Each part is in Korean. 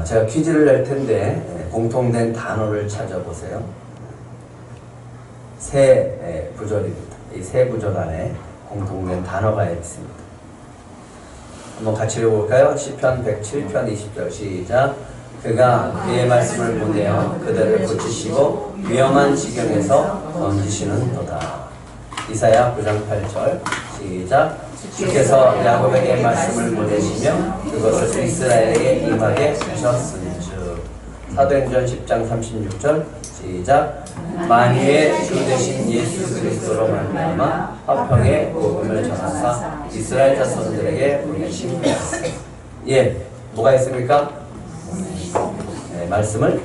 제가 퀴즈를 낼 텐데 공통된 단어를 찾아보세요. 세 구절입니다. 이 세 구절 안에 공통된 단어가 있습니다. 한번 같이 읽어볼까요? 시편 107편 20절 시작. 그가 그의 말씀을 보내어 그들을 고치시고 위험한 지경에서 건지시는도다. 이사야 9장 8절 시작. 주께서 야곱에게 말씀을 보내시며 그것을 이스라엘에게 임하게 하셨은즉. 사도행전 10장 36절 시작. 만유의 주 되신 예수 그리스도로 말미암아 화평의 복음을 전하사 이스라엘 자손들에게 보내신 것. 예, 뭐가 있습니까? 말씀을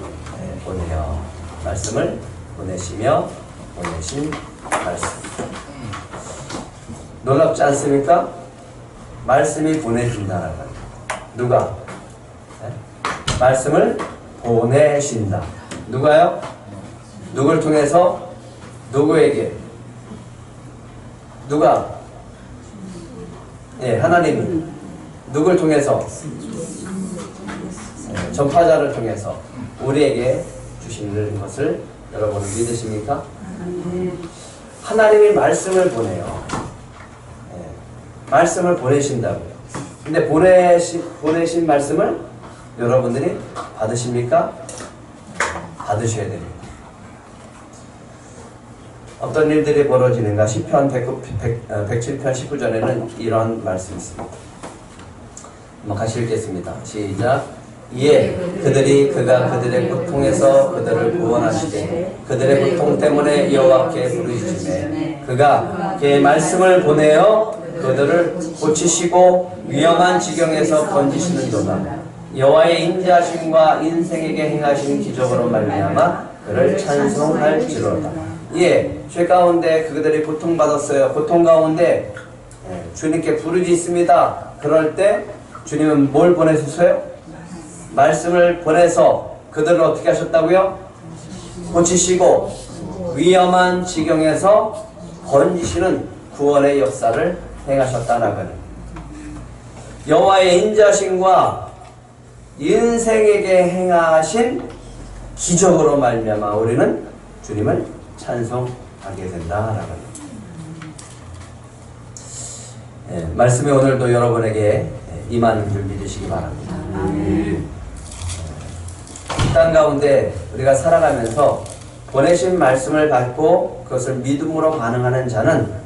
보내요. 말씀을 보내시며 보내신 말씀. 놀랍지 않습니까? 말씀이 보내준다는 거예요. 누가? 말씀을 보내신다. 누가요? 누굴 통해서? 누구에게? 누가? 예, 하나님이. 누굴 통해서? 전파자를 통해서 우리에게 주시는 것을 여러분은 믿으십니까? 하나님이 말씀을 보내요. 말씀을 보내신다고요. 근데 보내신 말씀을 여러분들이 받으십니까? 받으셔야 됩니다. 어떤 일들이 벌어지는가? 시편 107편 19절에는 이런 말씀이 있습니다. 한번 같이 읽겠습니다. 시작. 이에 그가 그들의 고통에서 그들을 구원하시되 그들의 고통 때문에 여호와께 부르짖으매 그가 그의 말씀을 보내어 그들을 고치시고 위험한 지경에서 건지시는도다. 여호와의 인자하심과 인생에게 행하신 기적으로 말미암아 그를 찬송할지로다. 예, 죄 가운데 그들이 고통받았어요. 고통 가운데 주님께 부르짖습니다. 그럴 때 주님은 뭘 보내셨어요? 말씀을 보내서 그들을 어떻게 하셨다고요? 고치시고 위험한 지경에서 건지시는 구원의 역사를 행하셨다는 거예요. 여호와의 인자심과 인생에게 행하신 기적으로 말미암아 우리는 주님을 찬송하게 된다라는 거예요. 예, 말씀이 오늘도 여러분에게 임하는 줄 믿으시기 바랍니다. 땅 가운데 우리가 살아가면서 보내신 말씀을 받고 그것을 믿음으로 반응하는 자는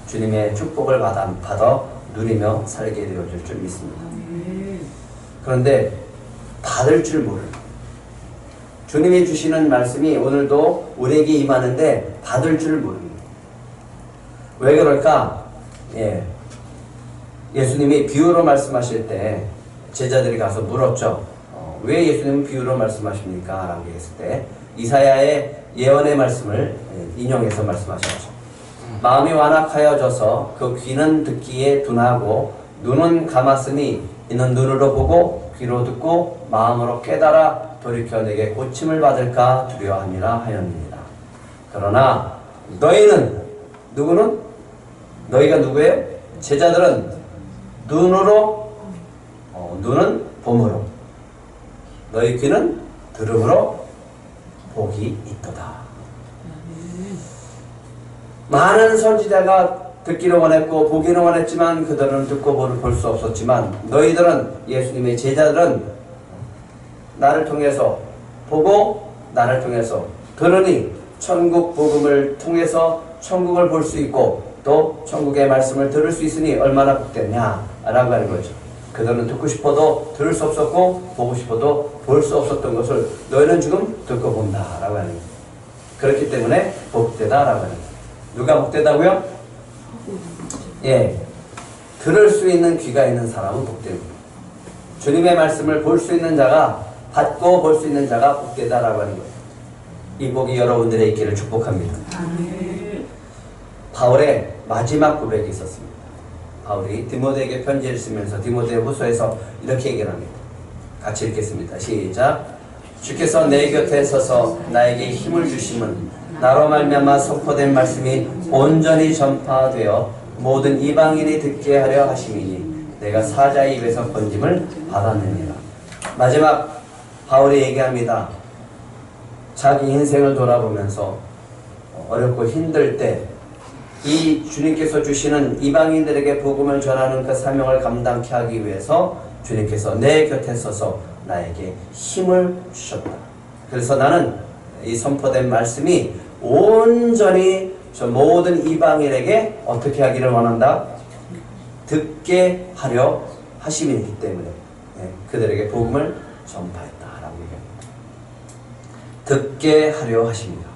주님의 축복을 받아 누리며 살게 되어질 줄 믿습니다. 그런데 받을 줄 모르는, 주님이 주시는 말씀이 오늘도 우리에게 임하는데 받을 줄 모릅니다. 왜 그럴까? 예수님이 비유로 말씀하실 때 제자들이 가서 물었죠. 왜 예수님은 비유로 말씀하십니까? 라고 했을 때 이사야의 예언의 말씀을 인용해서 말씀하셨죠. 마음이 완악하여져서 그 귀는 듣기에 둔하고 눈은 감았으니 이는 눈으로 보고 귀로 듣고 마음으로 깨달아 돌이켜 내게 고침을 받을까 두려워함이라 하였느니라. 그러나 너희는, 누구는? 너희가 누구예요? 제자들은 눈으로, 눈은 봄으로, 너희 귀는 들음으로 복이 있도다. 많은 선지자가 듣기를 원했고 보기를 원했지만 그들은 듣고 볼 수 없었지만 너희들은, 예수님의 제자들은 나를 통해서 보고 나를 통해서 들으니 천국 복음을 통해서 천국을 볼 수 있고 또 천국의 말씀을 들을 수 있으니 얼마나 복됐냐 라고 하는 거죠. 그들은 듣고 싶어도 들을 수 없었고 보고 싶어도 볼 수 없었던 것을 너희는 지금 듣고 본다 라고 하는 거죠. 그렇기 때문에 복되다 라고 하는 거죠. 누가 복되다고요? 예, 들을 수 있는 귀가 있는 사람은 복됩니다. 주님의 말씀을 볼 수 있는 자가, 받고 볼 수 있는 자가 복되다라고 하는 거예요. 이 복이 여러분들의 있기를 축복합니다. 바울의 마지막 고백이 있었습니다. 바울이 디모데에게 편지를 쓰면서 디모데 후서에서 이렇게 얘기를 합니다. 같이 읽겠습니다. 시작. 주께서 내 곁에 서서 나에게 힘을 주심은 나로 말미암아 선포된 말씀이 온전히 전파되어 모든 이방인이 듣게 하려 하심이니 내가 사자의 입에서 건짐을 받았느니라. 마지막 바울이 얘기합니다. 자기 인생을 돌아보면서 어렵고 힘들 때 이 주님께서 주시는 이방인들에게 복음을 전하는 그 사명을 감당케 하기 위해서 주님께서 내 곁에 서서 나에게 힘을 주셨다. 그래서 나는 이 선포된 말씀이 온전히 저 모든 이방인에게 어떻게 하기를 원한다? 듣게 하려 하심이기 때문에 그들에게 복음을 전파했다라고 얘기합니다. 듣게 하려 하십니다.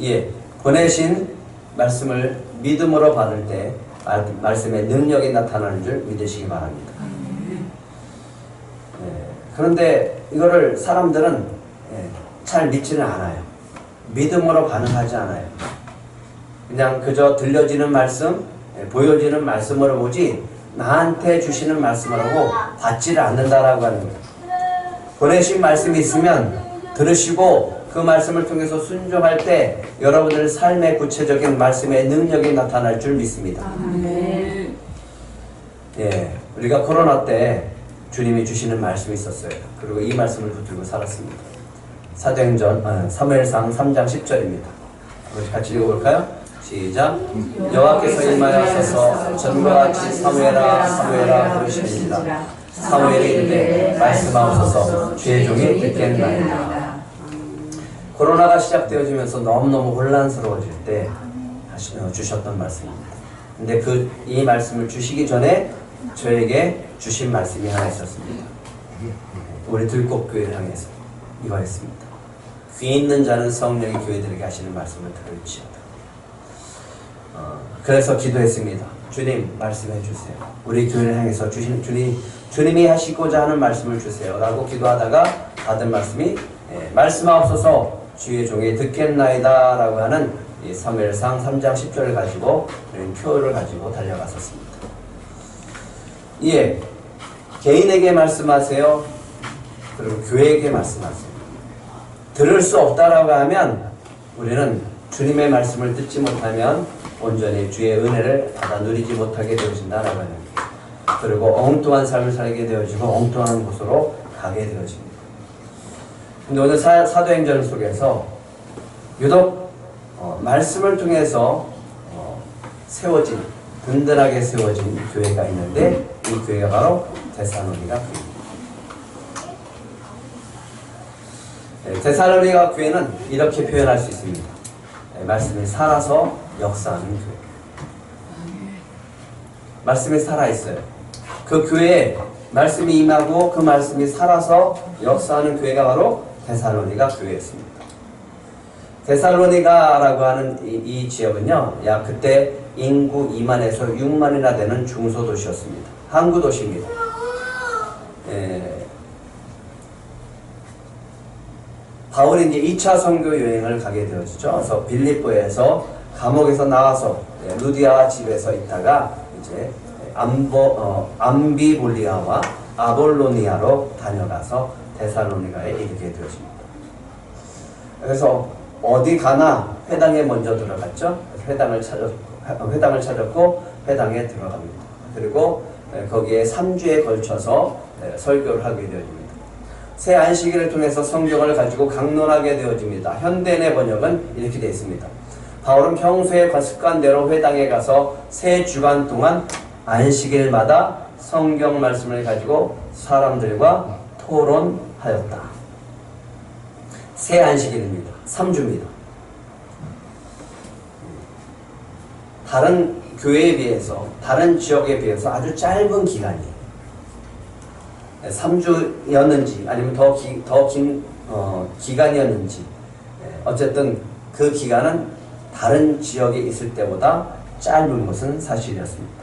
예, 보내신 말씀을 믿음으로 받을 때 말씀의 능력이 나타나는 줄 믿으시기 바랍니다. 그런데 이거를 사람들은 잘 믿지는 않아요. 믿음으로 반응하지 않아요. 그냥 그저 들려지는 말씀, 보여지는 말씀으로 보지 나한테 주시는 말씀으로 받지를 않는다라고 하는 거예요. 보내신 말씀이 있으면 들으시고 그 말씀을 통해서 순종할 때 여러분들 삶의 구체적인 말씀의 능력이 나타날 줄 믿습니다. 예, 우리가 코로나 때 주님이 주시는 말씀이 있었어요. 그리고 이 말씀을 붙들고 살았습니다. 사도행전 사무엘상 3장 10절입니다. 같이 읽어볼까요? 시작. 여호와께서 임하여서 전과 같이 사무엘아 사무엘아 부르시니라. 사무엘이 이르되 말씀하옵소서 주의 종이 듣겠나이다. 코로나가 시작되어지면서 너무너무 혼란스러워질 때 주셨던 말씀입니다. 근데 이 말씀을 주시기 전에 저에게 주신 말씀이 하나 있었습니다. 우리 들꽃교회를 향해서 이거였습니다. 귀 있는 자는 성령이 교회들에게 하시는 말씀을 들을지어다. 그래서 기도했습니다. 주님 말씀해 주세요. 우리 교회를 향해서 주님이 하시고자 하는 말씀을 주세요 라고 기도하다가 받은 말씀이 말씀하옵소서 주의 종이 듣겠나이다 라고 하는 이 사무엘상 3장 10절을 가지고 표를 가지고 달려갔었습니다. 예, 개인에게 말씀하세요. 그리고 교회에게 말씀하세요. 들을 수 없다라고 하면 우리는 주님의 말씀을 듣지 못하면 온전히 주의 은혜를 받아 누리지 못하게 되어진다라고 하는 거예요. 그리고 엉뚱한 삶을 살게 되어지고 엉뚱한 곳으로 가게 되어집니다. 근데 오늘 사도행전 속에서 유독 말씀을 통해서 세워진 든든하게 세워진 교회가 있는데 이 교회가 바로 데살로니가 교회입니다. 데살로니가 교회는 이렇게 표현할 수 있습니다. 말씀이 살아서 역사하는 교회. 말씀이 살아있어요. 그 교회에 말씀이 임하고 그 말씀이 살아서 역사하는 교회가 바로 데살로니가 교회였습니다. 데살로니가라고 하는 이 지역은요, 약 그때 인구 2만에서 6만이나 되는 중소도시였습니다. 항구 도시입니다. 바울이 이제 2차 선교 여행을 가게 되어지죠. 그래서 빌립보에서 감옥에서 나와서 루디아 집에서 있다가 이제 암비볼리아와 아볼로니아로 다녀가서 데살로니가에 이르게 되어집니다. 그래서 어디 가나 회당에 먼저 들어갔죠. 회당을 찾았고 회당에 들어갑니다. 그리고 거기에 3주에 걸쳐서 설교를 하게 되어집니다. 새 안식일을 통해서 성경을 가지고 강론하게 되어집니다. 현대인의 번역은 이렇게 되어 있습니다. 바울은 평소의 습관대로 회당에 가서 새 주간 동안 안식일마다 성경 말씀을 가지고 사람들과 토론하였다. 새 안식일입니다. 3주입니다. 다른 교회에 비해서, 다른 지역에 비해서 아주 짧은 기간이에요. 3주였는지 아니면 더 긴 기간이었는지 어쨌든 그 기간은 다른 지역에 있을 때보다 짧은 것은 사실이었습니다.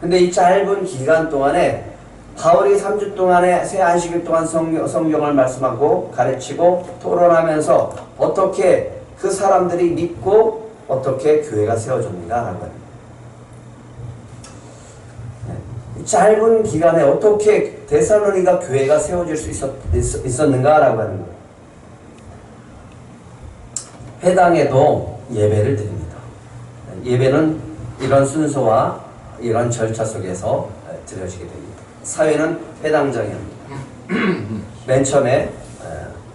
근데 이 짧은 기간 동안에 바울이 3주 동안에 새 안식일 동안 성경을 말씀하고 가르치고 토론하면서 어떻게 그 사람들이 믿고 어떻게 교회가 세워졌는가라고 합니다. 짧은 기간에 어떻게 데살로니가 교회가 세워질 수 있었는가라고 하는 거예요. 회당에도 예배를 드립니다. 예배는 이런 순서와 이런 절차 속에서 드려지게 됩니다. 사회는 회당장이 합니다. 맨 처음에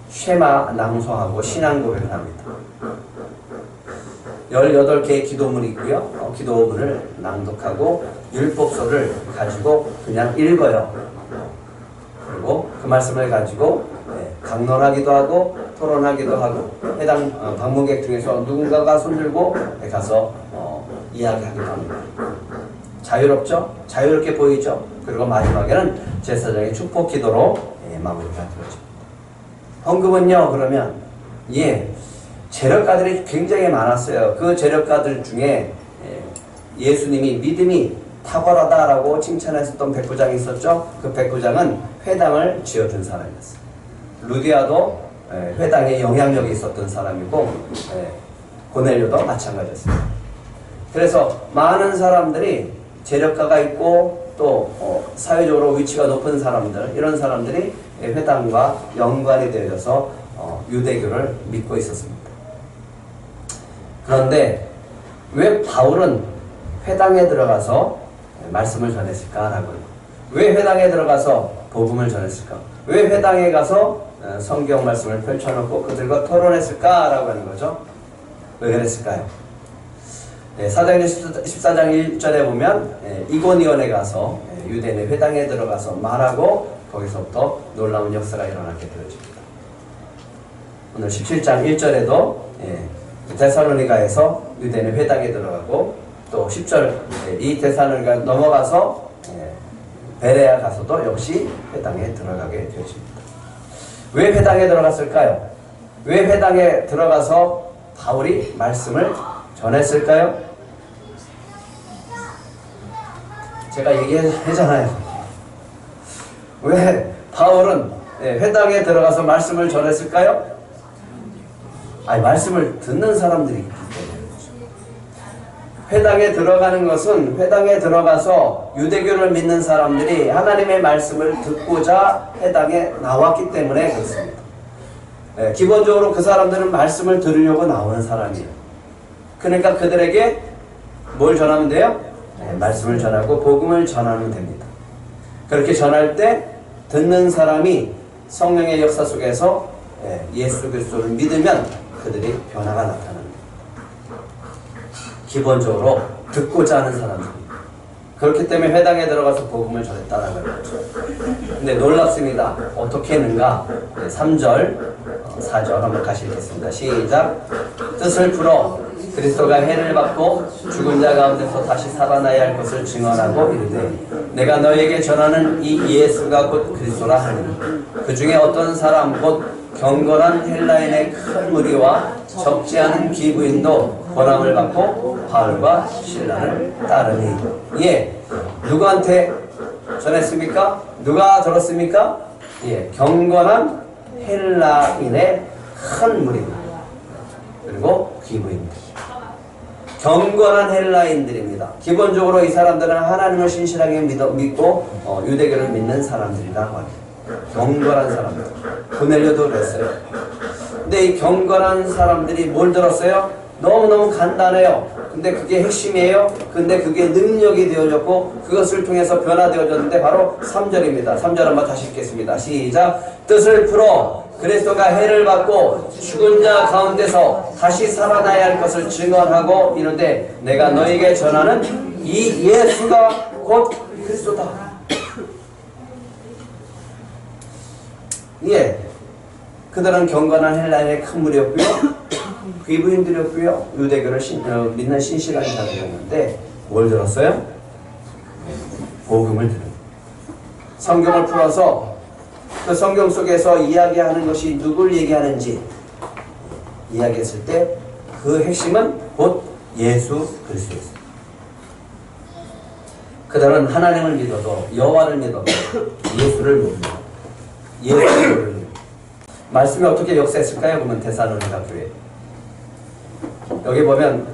쉐마 낭송하고 신앙 고백을 합니다. 18개의 기도문이 있고요. 기도문을 낭독하고 율법서를 가지고 그냥 읽어요. 그리고 그 말씀을 가지고 강론하기도 하고 토론하기도 하고 해당 방문객 중에서 누군가가 손들고 가서 이야기하기도 합니다. 자유롭죠? 자유롭게 보이죠? 그리고 마지막에는 제사장의 축복 기도로 마무리가 되어집니다. 헌금은요, 그러면 재력가들이 굉장히 많았어요. 그 재력가들 중에 예수님이 믿음이 탁월하다라고 칭찬했었던 백부장이 있었죠. 그 백부장은 회당을 지어준 사람이었어요. 루디아도 회당에 영향력이 있었던 사람이고 고넬료도 마찬가지였습니다. 그래서 많은 사람들이 재력가가 있고 또 사회적으로 위치가 높은 사람들, 이런 사람들이 회당과 연관이 되어서 유대교를 믿고 있었습니다. 그런데 왜 바울은 회당에 들어가서 말씀을 전했을까라고요? 왜 회당에 들어가서 복음을 전했을까? 왜 회당에 가서 성경 말씀을 펼쳐놓고 그들과 토론했을까라고 하는 거죠? 왜 그랬을까요? 사도행전 14장 1절에 보면 이고니온에 가서 유대인의 회당에 들어가서 말하고 거기서부터 놀라운 역사가 일어나게 되어집니다. 오늘 17장 1절에도 데살로니가에서 유대인의 회당에 들어가고 또 10절 이 데살로니가 넘어가서 베레아 가서도 역시 회당에 들어가게 되어집니다. 왜 회당에 들어갔을까요? 왜 회당에 들어가서 바울이 말씀을 전했을까요? 제가 얘기했잖아요. 왜 바울은 회당에 들어가서 말씀을 전했을까요? 말씀을 듣는 사람들이 있기 때문에. 회당에 들어가는 것은 회당에 들어가서 유대교를 믿는 사람들이 하나님의 말씀을 듣고자 회당에 나왔기 때문에 그렇습니다. 기본적으로 그 사람들은 말씀을 들으려고 나오는 사람이에요. 그러니까 그들에게 뭘 전하면 돼요? 말씀을 전하고 복음을 전하면 됩니다. 그렇게 전할 때 듣는 사람이 성령의 역사 속에서 예수 그리스도를 믿으면 그들이 변화가 나타납니다. 기본적으로 듣고자 하는 사람들입니다. 그렇기 때문에 회당에 들어가서 복음을 전했다는 거죠. 근데 놀랍습니다. 어떻게 했는가? 3절, 4절 한번 같이 읽겠습니다. 시작. 뜻을 풀어 그리스도가 해를 받고 죽은 자 가운데서 다시 살아나야 할 것을 증언하고 이르되 내가 너에게 전하는 이 예수가 곧 그리스도라 하니 그 중에 어떤 사람 곧 경건한 헬라인의 큰 무리와 적지 않은 기부인도 권함을 받고 바울과 실라를 따르니. 누구한테 전했습니까? 누가 들었습니까? 경건한 헬라인의 큰 무리 그리고 기부인들. 경건한 헬라인들입니다. 기본적으로 이 사람들은 하나님을 신실하게 믿고 유대교를 믿는 사람들이라고 합니다. 경건한 사람들. 고넬료도 그랬어요. 근데 이 경건한 사람들이 뭘 들었어요? 너무너무 간단해요. 근데 그게 핵심이에요. 근데 그게 능력이 되어졌고 그것을 통해서 변화되어졌는데 바로 3절입니다. 3절 한번 다시 읽겠습니다. 시작. 뜻을 풀어 그리스도가 해를 받고 죽은 자 가운데서 다시 살아나야 할 것을 증언하고 이르되 내가 너에게 전하는 이 예수가 곧 그리스도다. 그들은 경건한 헬라인의 큰 무리였고요. 귀부인들이었고요. 유대교를 믿는 신실한 자들이었는데 뭘 들었어요? 복음을 들은. 성경을 풀어서 그 성경 속에서 이야기하는 것이 누굴 얘기하는지 이야기했을 때 그 핵심은 곧 예수 그리스도였습니다. 그들은 하나님을 믿어도 여호와를 믿어도 예수를 못 믿어요. 예수를 모릅니다. 말씀이 어떻게 역사했을까요? 그러면 데살로니가 교회. 여기 보면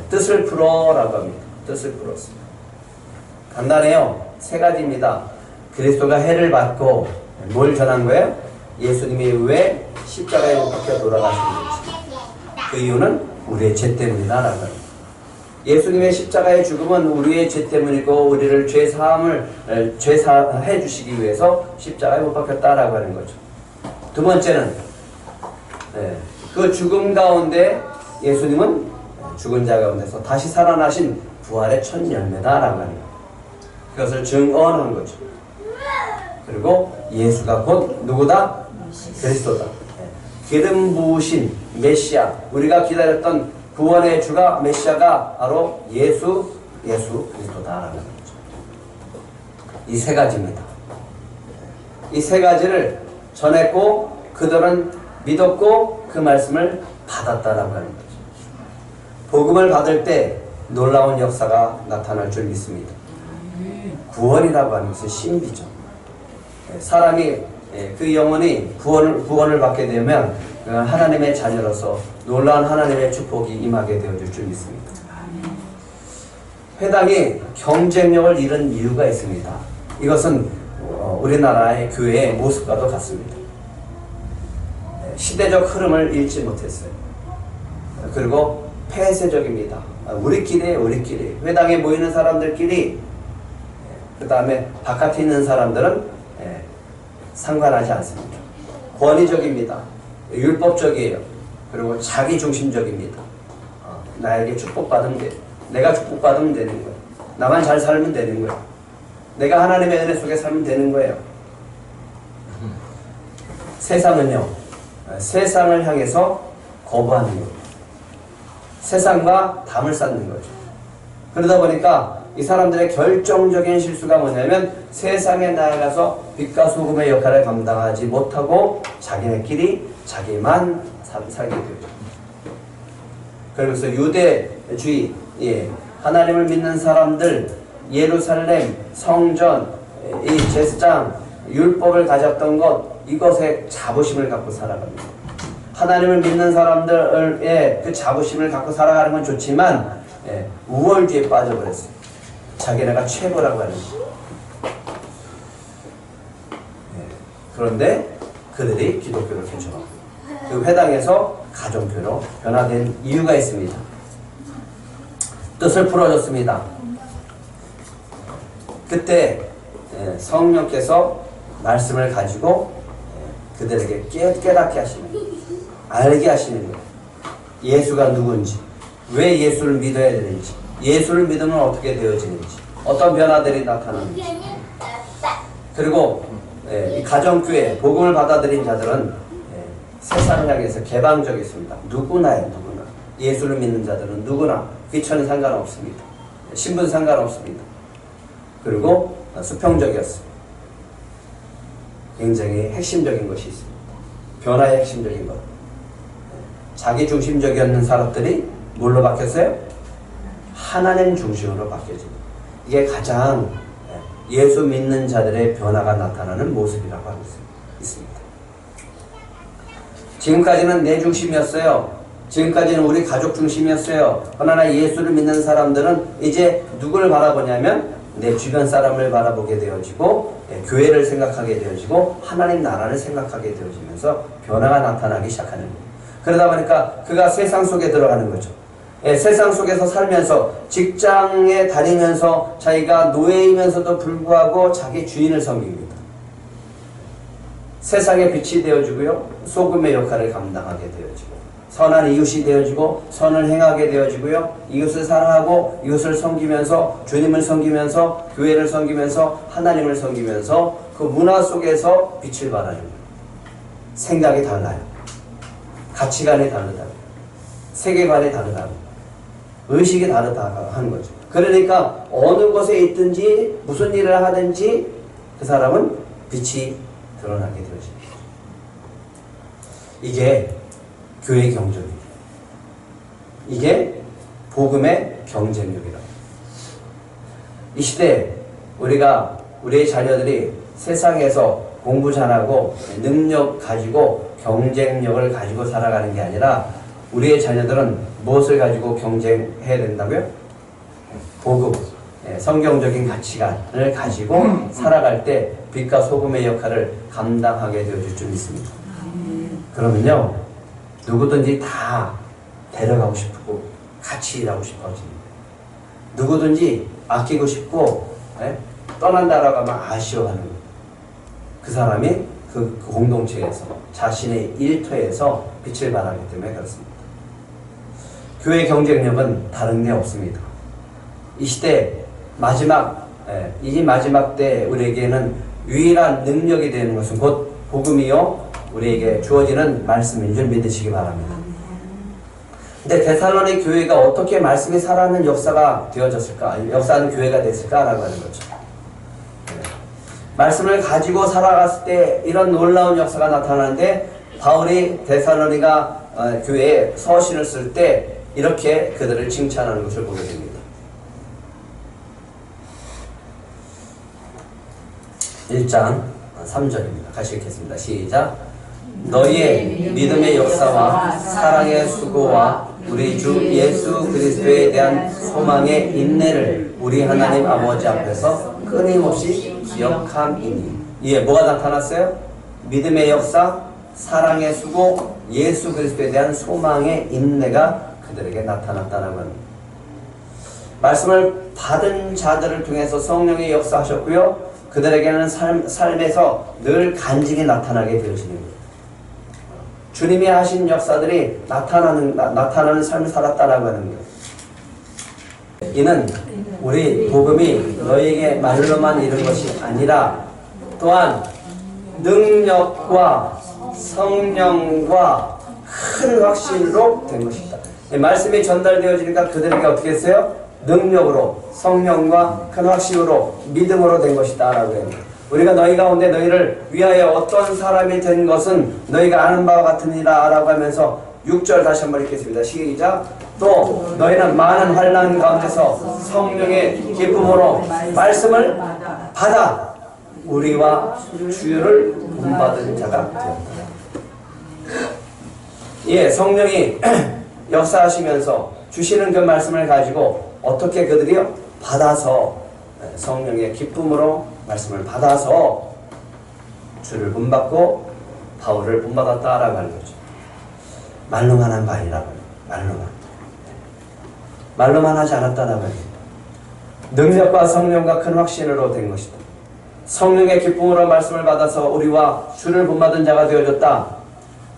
뜻을 풀어라고 합니다. 뜻을 풀었습니다. 간단해요. 세 가지입니다. 그리스도가 해를 받고 뭘 전한 거예요? 예수님이 왜 십자가에 못 박혀 돌아가신 건지. 그 이유는 우리의 죄 때문이다 라고 합니다. 예수님의 십자가의 죽음은 우리의 죄 때문이고 우리를 죄사해 주시기 위해서 십자가에 못 박혔다라고 하는 거죠. 두 번째는 그 죽음 가운데 예수님은 죽은 자 가운데서 다시 살아나신 부활의 첫 열매다라고 하는 거예요. 그것을 증언한 거죠. 그리고 예수가 곧 누구다? 그리스도다. 기름 부으신 메시아, 우리가 기다렸던 구원의 주가 메시아가 바로 예수 그리스도다라는 거죠. 이 세 가지입니다. 이 세 가지를 전했고 그들은 믿었고 그 말씀을 받았다라고 하는 거죠. 복음을 받을 때 놀라운 역사가 나타날 줄 믿습니다. 구원이라고 하는 것은 신비죠. 사람이 그 영혼이 구원을 받게 되면 하나님의 자녀로서 놀라운 하나님의 축복이 임하게 되어질 줄 믿습니다. 회당이 경쟁력을 잃은 이유가 있습니다. 이것은 우리나라의 교회의 모습과도 같습니다. 시대적 흐름을 잃지 못했어요. 그리고 폐쇄적입니다. 우리끼리 회당에 모이는 사람들끼리, 그 다음에 바깥에 있는 사람들은 상관하지 않습니다. 권위적입니다. 율법적이에요. 그리고 자기중심적입니다. 나에게 축복받으면 돼. 내가 축복받으면 되는 거예요. 나만 잘 살면 되는 거예요. 내가 하나님의 은혜 속에 살면 되는 거예요. 세상은요, 세상을 향해서 거부하는 거예요. 세상과 담을 쌓는 거죠. 그러다 보니까 이 사람들의 결정적인 실수가 뭐냐면 세상에 나아가서 빛과 소금의 역할을 감당하지 못하고 자기네끼리 자기만 살게 되죠. 그래서 유대주의, 하나님을 믿는 사람들, 예루살렘, 성전, 이 제사장, 율법을 가졌던 것, 이것에 자부심을 갖고 살아갑니다. 하나님을 믿는 사람들의 그 자부심을 갖고 살아가는 건 좋지만 우월주의에 빠져버렸어요. 자기네가 최고라고 하는 거예요. 그런데 그들이 기독교를 개종하고 그 회당에서 가정교로 변화된 이유가 있습니다. 뜻을 풀어줬습니다. 그때 성령께서 말씀을 가지고 그들에게 깨닫게 하시는 거예요. 알게 하시는 거예요. 예수가 누군지, 왜 예수를 믿어야 되는지, 예수를 믿으면 어떻게 되어지는지, 어떤 변화들이 나타나는지. 그리고 이 가정교회 복음을 받아들인 자들은 세상을 향해서 개방적이었습니다. 누구나요, 누구나. 예수를 믿는 자들은 누구나 귀천은 상관없습니다. 신분 상관없습니다. 그리고 수평적이었습니다. 굉장히 핵심적인 것이 있습니다. 변화의 핵심적인 것. 자기 중심적이었는 사람들이 뭘로 바뀌었어요? 하나님 중심으로 바뀌어집니다. 이게 가장 예수 믿는 자들의 변화가 나타나는 모습이라고 하고 있습니다. 지금까지는 내 중심이었어요. 지금까지는 우리 가족 중심이었어요. 그러나 예수를 믿는 사람들은 이제 누구를 바라보냐면 내 주변 사람을 바라보게 되어지고 교회를 생각하게 되어지고 하나님 나라를 생각하게 되어지면서 변화가 나타나기 시작하는 거예요. 그러다 보니까 그가 세상 속에 들어가는 거죠. 세상 속에서 살면서 직장에 다니면서 자기가 노예이면서도 불구하고 자기 주인을 섬깁니다. 세상의 빛이 되어지고요. 소금의 역할을 감당하게 되어지고 선한 이웃이 되어지고 선을 행하게 되어지고요. 이웃을 사랑하고 이웃을 섬기면서 주님을 섬기면서 교회를 섬기면서 하나님을 섬기면서 그 문화 속에서 빛을 발하는 거예요. 생각이 달라요. 가치관이 다르다. 세계관이 다르다. 의식이 다르다 하는 거죠. 그러니까 어느 곳에 있든지 무슨 일을 하든지 그 사람은 빛이 드러나게 되어집니다. 이게 교회 경쟁입니다. 이게 복음의 경쟁력이다. 이 시대에 우리의 자녀들이 세상에서 공부 잘하고 능력 가지고 경쟁력을 가지고 살아가는 게 아니라 우리의 자녀들은 무엇을 가지고 경쟁해야 된다고요? 복음, 성경적인 가치관을 가지고 살아갈 때 빛과 소금의 역할을 감당하게 되어질 줄 믿습니다. 그러면요, 누구든지 다 데려가고 싶고 같이 일하고 싶어집니다. 누구든지 아끼고 싶고 떠난다라고 하면 아쉬워하는 그 사람이 그 공동체에서 자신의 일터에서 빛을 발하기 때문에 그렇습니다. 교회 경쟁력은 다른 데 없습니다. 이 시대 마지막 이 마지막 때 우리에게는 유일한 능력이 되는 것은 곧 복음이요 우리에게 주어지는 말씀인 줄 믿으시기 바랍니다. 근데 데살로니가 교회가 어떻게 말씀이 살아있는 역사가 되어졌을까? 역사하는 교회가 됐을까라고 하는 거죠. 말씀을 가지고 살아갔을 때 이런 놀라운 역사가 나타나는데 바울이 데살로니가 교회에 서신을 쓸 때 이렇게 그들을 칭찬하는 것을 보게 됩니다. 1장 3절입니다. 같이 읽겠습니다. 시작. 너희의 믿음의 역사와 사랑의 수고와 우리 주 예수 그리스도에 대한 소망의 인내를 우리 하나님 아버지 앞에서 끊임없이 기억함이니. 예, 뭐가 나타났어요? 믿음의 역사, 사랑의 수고, 예수 그리스도에 대한 소망의 인내가 그들에게 나타났다는 겁니다. 말씀을 받은 자들을 통해서 성령의 역사하셨고요. 그들에게는 삶에서 늘 간직이 나타나게 되어지는 거예요. 주님이 하신 역사들이 나타나는 삶을 살았다라고 하는 거예요. 이는 우리 복음이 너희에게 말로만 이른 것이 아니라 또한 능력과 성령과 큰 확신으로 된 것이다. 말씀이 전달되어지니까 그들에게 어떻게 했어요? 능력으로, 성령과 큰 확신으로, 믿음으로 된 것이다 라고 해요. 우리가 너희 가운데 너희를 위하여 어떤 사람이 된 것은 너희가 아는 바와 같으니라 라고 하면서 6절 다시 한번 읽겠습니다. 시작. 또 너희는 많은 환난 가운데서 성령의 기쁨으로 말씀을 받아 우리와 주를 본받은 자가 되었다. 예, 성령이 역사하시면서 주시는 그 말씀을 가지고 어떻게 그들이요? 받아서 성령의 기쁨으로 말씀을 받아서 주를 본받고 바울을 본받았다라고 하는 거죠. 말로만 한 바 아니라고 해요. 말로만 하지 않았다라고 해요. 능력과 성령과 큰 확신으로 된 것이다. 성령의 기쁨으로 말씀을 받아서 우리와 주를 본받은 자가 되어졌다.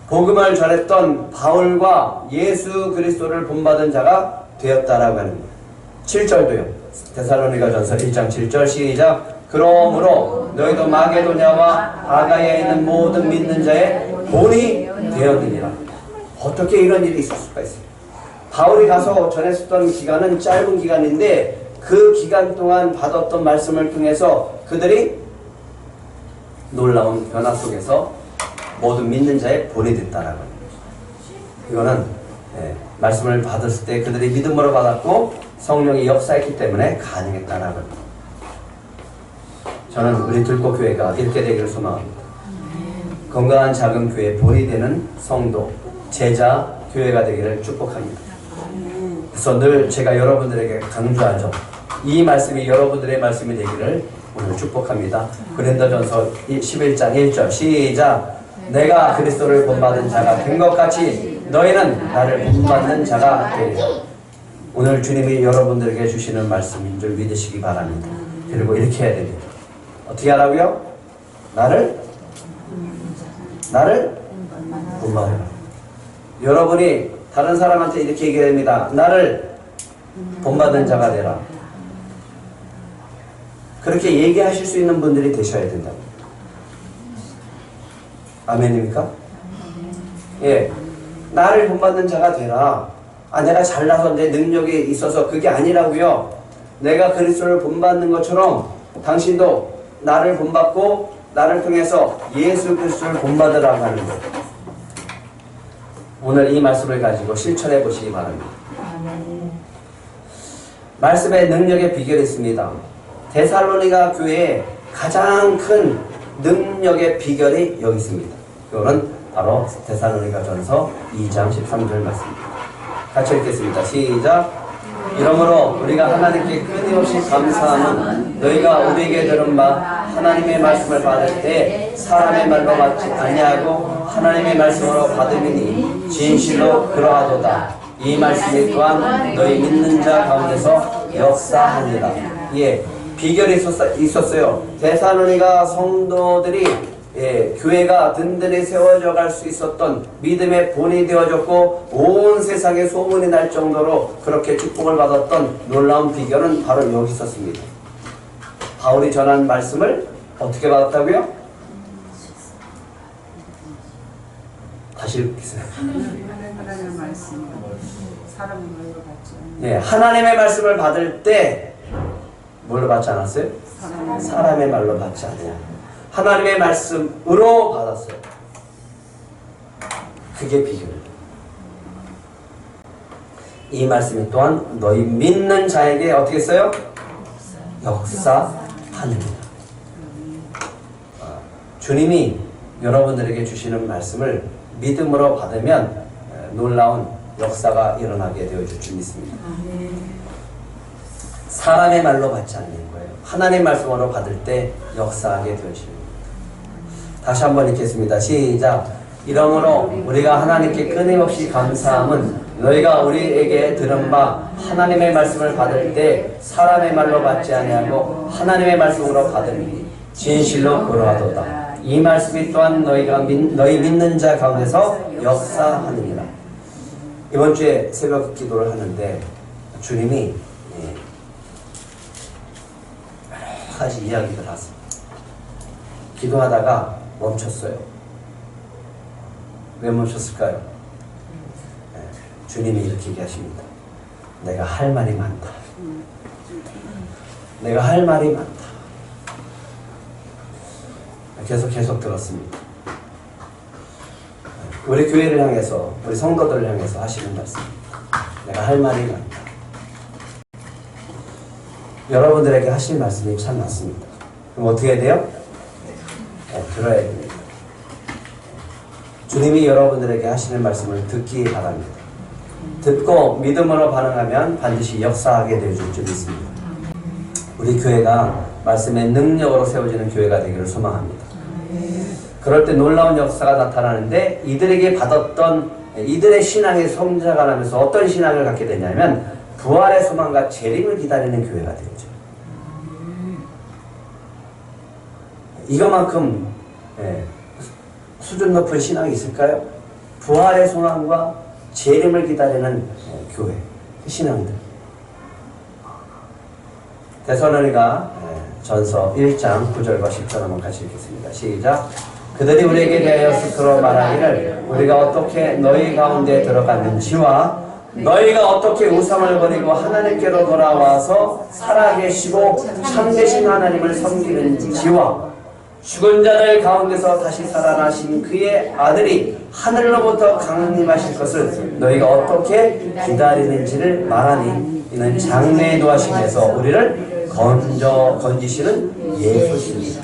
복음을 전했던 바울과 예수 그리스도를 본받은 자가 되었다라고 하는 거예요. 7절도요. 데살로니가전서 1장 7절 시작. 그러므로 너희도 마게도냐와 아가야에 있는 모든 믿는 자의 본이 되었느니라. 어떻게 이런 일이 있을 수가 있어요? 바울이 가서 전했었던 기간은 짧은 기간인데 그 기간 동안 받았던 말씀을 통해서 그들이 놀라운 변화 속에서 모든 믿는 자의 본이 됐다라고 합니다. 이거는 말씀을 받았을 때 그들이 믿음으로 받았고 성령이 역사했기 때문에 가능했다라고 합니다. 저는 우리 들꽃교회가 이렇게 되기를 소망합니다. 건강한 작은 교회 본이 되는 성도, 제자, 교회가 되기를 축복합니다. 그래서 늘 제가 여러분들에게 강조하죠. 이 말씀이 여러분들의 말씀이 되기를 오늘 축복합니다. 고린도전서 11장 1절 시작. 내가 그리스도를 본받은 자가 된 것 같이 너희는 나를 본받는 자가 되리라. 오늘 주님이 여러분들에게 주시는 말씀인 줄 믿으시기 바랍니다. 그리고 이렇게 해야 됩니다. 어떻게 하라고요? 나를 본받으라. 여러분이 다른 사람한테 이렇게 얘기해야 됩니다. 나를 본받은 자가 되라. 그렇게 얘기하실 수 있는 분들이 되셔야 된다. 아멘입니까? 예, 나를 본받는 자가 되라. 내가 잘나서 내 능력이 있어서 그게 아니라고요. 내가 그리스도를 본받는 것처럼 당신도 나를 본받고 나를 통해서 예수 그리스도를 본받으라고 하는 거예요. 오늘 이 말씀을 가지고 실천해 보시기 바랍니다. 말씀의 능력의 비결이 있습니다. 데살로니가 교회에 가장 큰 능력의 비결이 여기 있습니다. 그거는 바로 데살로니가전서 2장 13절 말씀입니다. 같이 읽겠습니다. 시작. 이러므로 우리가 하나님께 끊임없이 감사함은 너희가 우리에게 들은 바 하나님의 말씀을 받을 때 사람의 말로 받지 아니하고 하나님의 말씀으로 받음이니 진실로 그러하도다. 이 말씀이 또한 너희 믿는 자 가운데서 역사하니라. 예, 비결이 있었어요. 데살로니가 성도들이 교회가 든든히 세워져 갈 수 있었던 믿음의 본이 되어졌고 온 세상에 소문이 날 정도로 그렇게 축복을 받았던 놀라운 비결은 바로 여기 있었습니다. 바울이 전한 말씀을 어떻게 받았다고요? 다시 읽겠어요. 하나님의 말씀, 사람의 말로 받지 않아요. 예, 하나님의 말씀을 받을 때 뭘로 받지 않았어요? 사람의 말로 받지 않아요. 하나님의 말씀으로 받았어요. 그게 비결이에요. 이 말씀이 또한 너희 믿는 자에게 어떻게 써요? 역사하느니라. 주님이 여러분들에게 주시는 말씀을 믿음으로 받으면 놀라운 역사가 일어나게 되어줄 줄 믿습니다. 사람의 말로 받지 않는 거예요. 하나님의 말씀으로 받을 때 역사하게 되어집니다. 다시 한번 읽겠습니다. 시작. 이러므로 우리가 하나님께 끊임없이 감사함은 너희가 우리에게 들은 바 하나님의 말씀을 받을 때 사람의 말로 받지 아니하고 하나님의 말씀으로 받으니 진실로 그러하도다. 이 말씀이 또한 너희 믿는 자 가운데서 역사하느니라. 이번 주에 새벽 기도를 하는데 주님이 여러 가지 이야기를 하세요. 기도하다가 멈췄어요. 왜 멈췄을까요? 주님이 이렇게 얘기하십니다. 내가 할 말이 많다. 내가 할 말이 많다. 계속 들었습니다. 우리 교회를 향해서, 우리 성도들을 향해서 하시는 말씀입니다. 내가 할 말이 많다. 여러분들에게 하실 말씀이 참 많습니다. 그럼 어떻게 해야 돼요? 들어야 됩니다. 주님이 여러분들에게 하시는 말씀을 듣기 바랍니다. 듣고 믿음으로 반응하면 반드시 역사하게 되어줄 줄 믿습니다. 우리 교회가 말씀의 능력으로 세워지는 교회가 되기를 소망합니다. 그럴 때 놀라운 역사가 나타나는데 이들에게 받았던 이들의 신앙이 성장하면서 어떤 신앙을 갖게 되냐면 부활의 소망과 재림을 기다리는 교회가 되죠. 이거만큼 수준 높은 신앙이 있을까요? 부활의 소망과 재림을 기다리는 교회, 신앙들. 데살로니가 전서 1장 9절과 10절 한번 같이 읽겠습니다. 시작. 그들이 우리에게 대하여 스스로 말하기를 우리가 어떻게 너희 가운데 들어갔는지와 너희가 어떻게 우상을 버리고 하나님께로 돌아와서 살아계시고 참되신 하나님을 섬기는지와 죽은 자들 가운데서 다시 살아나신 그의 아들이 하늘로부터 강림하실 것을 너희가 어떻게 기다리는지를 말하니 이는 장래에 노하심에서 우리를 건지시는 예수시니.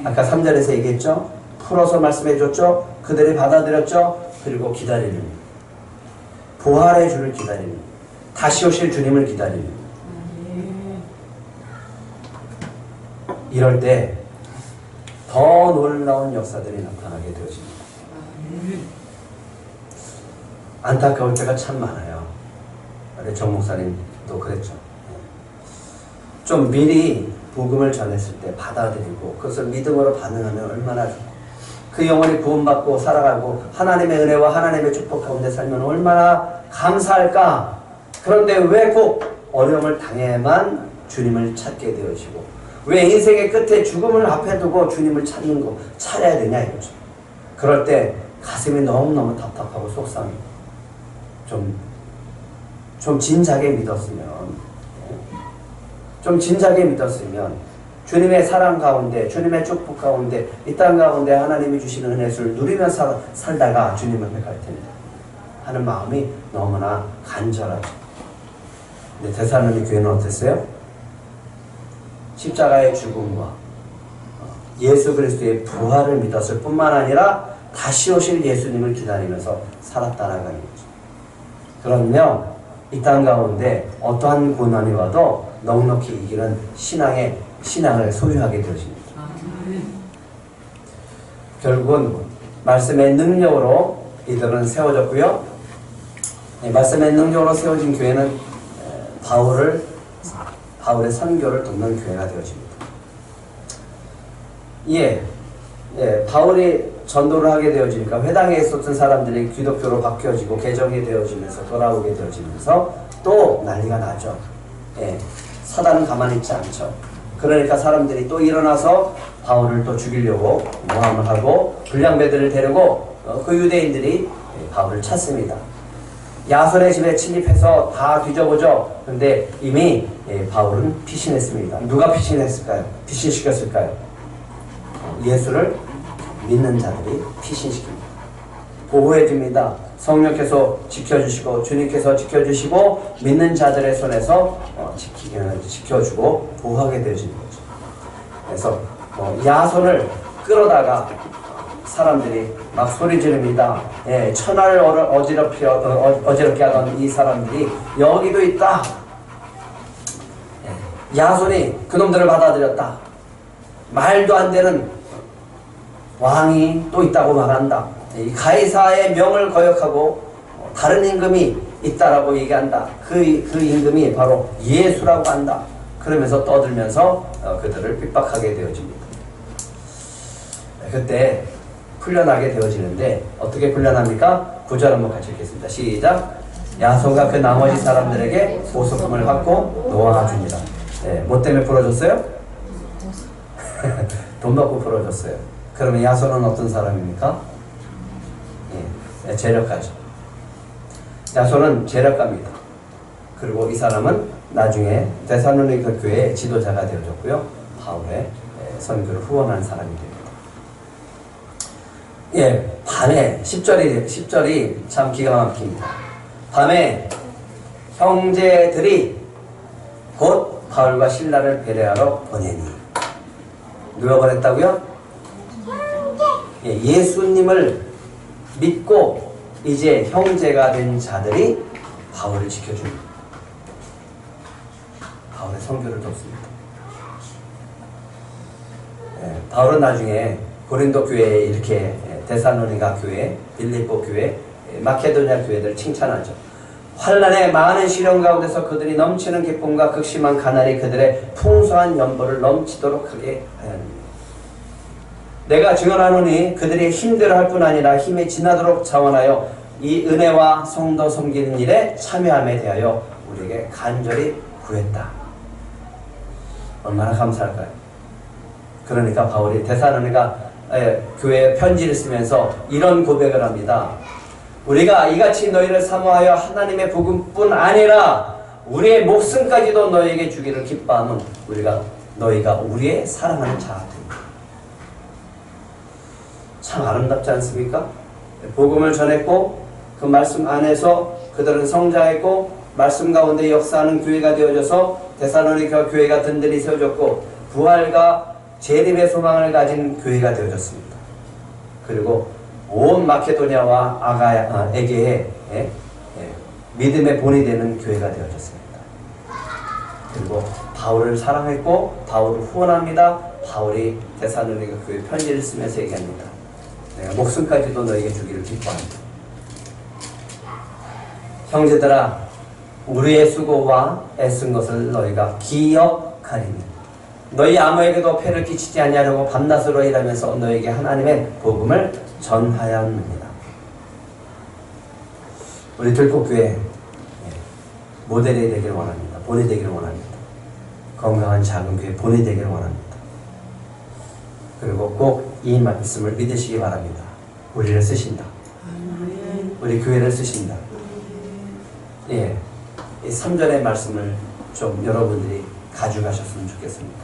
아까 3절에서 얘기했죠. 풀어서 말씀해 줬죠. 그들이 받아들였죠. 그리고 기다리는, 부활의 주를 기다리는, 다시 오실 주님을 기다리는. 이럴 때 더 놀라운 역사들이 나타나게 되어집니다. 안타까울 때가 참 많아요. 우리 정 목사님도 그랬죠. 좀 미리 복음을 전했을 때 받아들이고 그것을 믿음으로 반응하면 얼마나 좋고 그 영혼이 구원받고 살아가고 하나님의 은혜와 하나님의 축복 가운데 살면 얼마나 감사할까. 그런데 왜 꼭 어려움을 당해야만 주님을 찾게 되어지고 왜 인생의 끝에 죽음을 앞에 두고 주님을 찾아야 되냐 이거죠. 그럴 때 가슴이 너무너무 답답하고 속상해. 좀 진작에 믿었으면 주님의 사랑 가운데 주님의 축복 가운데 이 땅 가운데 하나님이 주시는 은혜를 누리면서 살다가 주님을 뵐 텐데 하는 마음이 너무나 간절하죠. 근데 데살로니 교회는 어땠어요? 십자가의 죽음과 예수 그리스도의 부활을 믿었을 뿐만 아니라 다시 오실 예수님을 기다리면서 살았다라는 거죠. 그러면 이 땅 가운데 어떠한 고난이 와도 넉넉히 이기는 신앙을 소유하게 되어집니다. 결국은 말씀의 능력으로 이들은 세워졌고요. 말씀의 능력으로 세워진 교회는 바울을 바울의 선교를 돕는 교회가 되어집니다. 바울이 전도를 하게 되어지니까 회당에 있었던 사람들이 기독교로 바뀌어지고 개정이 되어지면서 돌아오게 되어지면서 또 난리가 나죠. 사단은 가만히 있지 않죠. 그러니까 사람들이 또 일어나서 바울을 또 죽이려고 모함을 하고 불량배들을 데리고 그 유대인들이 바울을 찾습니다. 야손의 집에 침입해서 다 뒤져보죠. 그런데 이미 바울은 피신했습니다. 누가 피신했을까요? 피신시켰을까요? 예수를 믿는 자들이 피신시킵니다. 보호해줍니다. 성령께서 지켜주시고 주님께서 지켜주시고 믿는 자들의 손에서 지켜주고 보호하게 되어지는 거죠. 그래서 야손을 끌어다가 사람들이 막 소리 지릅니다. 천하를 어지럽게 하던 이 사람들이 여기도 있다. 야손이 그놈들을 받아들였다. 말도 안 되는 왕이 또 있다고 말한다. 이 가이사의 명을 거역하고 다른 임금이 있다라고 얘기한다. 그 임금이 바로 예수라고 한다. 그러면서 떠들면서 그들을 핍박하게 되어집니다. 그때 풀려나게 되어지는데 어떻게 풀려납니까? 9절 한번 같이 읽겠습니다. 시작. 야손과 그 나머지 사람들에게 보석금을 받고 놓아줍니다. 뭐 때문에 풀어줬어요? 돈 받고 풀어줬어요. 그러면 야손은 어떤 사람입니까? 재력가죠. 야손은 재력가입니다. 그리고 이 사람은 나중에 데살로니가 교회의 지도자가 되어졌고요. 바울의 선교를 후원한 사람이 됩니다. 밤에 10절이 참 기가 막힙니다. 밤에 형제들이 곧 바울과 실라를 배려하러 보내니 누가 보냈다고요? 예수님을 믿고 이제 형제가 된 자들이 바울을 지켜줍니다. 바울의 선교를 돕습니다. 바울은 나중에 고린도 교회에 이렇게 데살로니가 교회, 빌립보 교회, 마케도니아 교회들을 칭찬하죠. 환난의 많은 시련 가운데서 그들이 넘치는 기쁨과 극심한 가난이 그들의 풍성한 연보를 넘치도록 하게 하였느니라. 내가 증언하노니 그들이 힘들어할 뿐 아니라 힘이 지나도록 자원하여 이 은혜와 성도 섬기는 일에 참여함에 대하여 우리에게 간절히 구했다. 얼마나 감사할까요? 그러니까 바울이 데살로니가 교회에 편지를 쓰면서 이런 고백을 합니다. 우리가 이같이 너희를 사모하여 하나님의 복음뿐 아니라 우리의 목숨까지도 너희에게 주기를 기뻐하면 너희가 우리의 사랑하는 자들입니다. 참 아름답지 않습니까? 복음을 전했고 그 말씀 안에서 그들은 성장했고 말씀 가운데 역사하는 교회가 되어져서 데살로니가 교회가 든든히 세워졌고 부활과 재림의 소망을 가진 교회가 되어졌습니다. 그리고 온 마케도니아와 에게에 믿음의 본이 되는 교회가 되어졌습니다. 그리고 바울을 사랑했고 바울을 후원합니다. 바울이 데살로니가 교회에 편지를 쓰면서 얘기합니다. 내가 목숨까지도 너에게 주기를 기뻐한다. 형제들아, 우리의 수고와 애쓴 것을 너희가 기억하리니 너희 아무에게도 폐를 끼치지 아니하려고 밤낮으로 일하면서 너에게 하나님의 복음을 전하였느니라. 우리 들꽃교회 모델이 되기를 원합니다. 본이 되기를 원합니다. 건강한 작은 교회 본이 되기를 원합니다. 그리고 꼭 이 말씀을 믿으시기 바랍니다. 우리를 쓰신다. 우리 교회를 쓰신다. 이 3절의 말씀을 좀 여러분들이 가져가셨으면 좋겠습니다.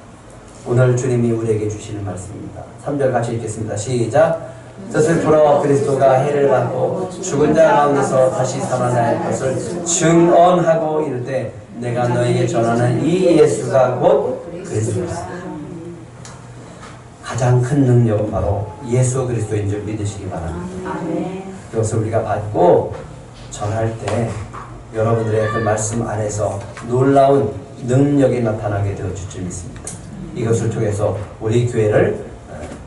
오늘 주님이 우리에게 주시는 말씀입니다. 3절 같이 읽겠습니다. 시작. 뜻을 풀어 그리스도가 해를 받고 죽은 자 가운데서 다시 살아날 것을 증언하고 이르되 내가 너에게 전하는 이 예수가 곧 그리스도다. 가장 큰 능력은 바로 예수 그리스도인 줄 믿으시기 바랍니다. 그것을 우리가 받고 전할 때 여러분들의 그 말씀 안에서 놀라운 능력이 나타나게 되어질 줄 믿습니다. 이것을 통해서 우리 교회를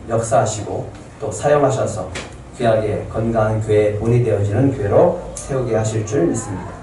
역사하시고 또 사용하셔서 귀하게 건강한 교회의 본이 되어지는 교회로 세우게 하실 줄 믿습니다.